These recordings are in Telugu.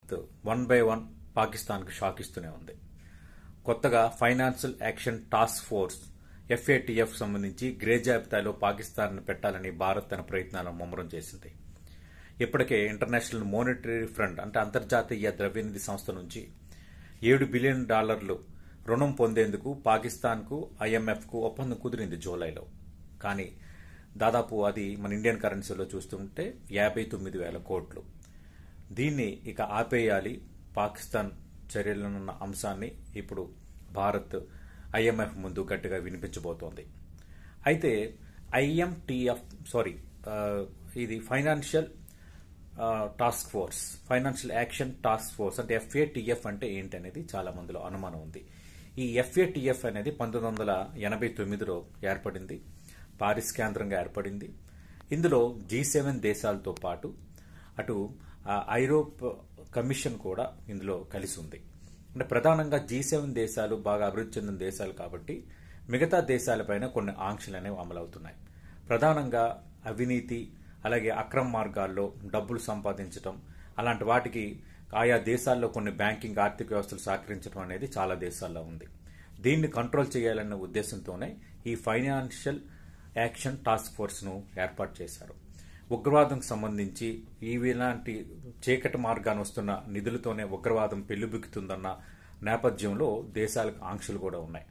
భారత్ వన్ బై వన్ పాకిస్తాన్కు షాక్ ఇస్తూనే ఉంది. కొత్తగా financial action task force FATF సంబంధించి గ్రే జాబితాలో పాకిస్తాన్ పెట్టాలని భారత్ తన ప్రయత్నాలను ముమ్మరం చేసింది. ఇప్పటికే ఇంటర్నేషనల్ మానిటరీ ఫండ్ అంటే అంతర్జాతీయ ద్రవ్యనిధి సంస్థ నుంచి $7 బిలియన్ రుణం పొందేందుకు పాకిస్తాన్కు IMFకు ఒప్పందం కుదిరింది జూలైలో. కానీ దాదాపు అది మన ఇండియన్ కరెన్సీలో చూస్తుంటే 59,000 కోట్లు. దీన్ని ఇక ఆపేయాలి పాకిస్తాన్ చర్యలనున్న అంశాన్ని ఇప్పుడు భారత్ IMF ముందు గట్టిగా వినిపించబోతోంది. అయితే ఇది financial task force, financial action task force అంటే FATF అంటే ఏంటనేది చాలా మందిలో అనుమానం ఉంది. ఈ FATF అనేది 1989లో ఏర్పడింది, పారిస్ కేంద్రంగా ఏర్పడింది. ఇందులో G7 దేశాలతో పాటు అటు ఐరోప్ కమిషన్ కూడా ఇందులో కలిసి ఉంది. అంటే ప్రధానంగా G7 దేశాలు బాగా అభివృద్ధి చెందిన దేశాలు కాబట్టి మిగతా దేశాలపైన కొన్ని ఆంక్షలు అనేవి అమలవుతున్నాయి. ప్రధానంగా అవినీతి, అలాగే అక్రమ మార్గాల్లో డబ్బులు సంపాదించడం, అలాంటి వాటికి ఆయా దేశాల్లో కొన్ని బ్యాంకింగ్ ఆర్థిక వ్యవస్థలు సహకరించడం అనేది చాలా దేశాల్లో ఉంది. దీన్ని కంట్రోల్ చేయాలన్న ఉద్దేశంతోనే ఈ ఫైనాన్షియల్ యాక్షన్ టాస్క్ ఫోర్స్ ను ఏర్పాటు చేశారు. ఉగ్రవాదం సంబంధించి ఇలాంటి చీకటి మార్గాన్ని వస్తున్న నిధులతోనే ఉగ్రవాదం పెళ్లిబిక్కుతుందన్న నేపథ్యంలో దేశాలకు ఆంక్షలు కూడా ఉన్నాయి.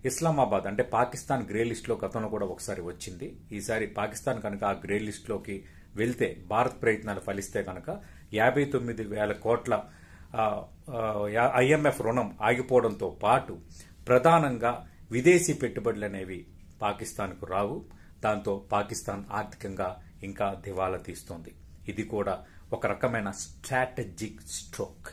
ఇస్లామాబాద్ అంటే పాకిస్తాన్ గ్రే లిస్ట్ లో గతంలో కూడా ఒకసారి వచ్చింది. ఈసారి పాకిస్తాన్ కనుక ఆ గ్రే లిస్ట్ లోకి వెళ్తే, భారత్ ప్రయత్నాలు ఫలిస్తే కనుక 59,000 కోట్ల IMF రుణం ఆగిపోవడంతో పాటు ప్రధానంగా విదేశీ పెట్టుబడులు అనేవి పాకిస్తాన్కు రావు. దాంతో పాకిస్తాన్ ఆర్థికంగా ఇంకా దివాలా తీస్తోంది. ఇది కూడా ఒక రకమైన స్ట్రాటజిక్ స్ట్రోక్.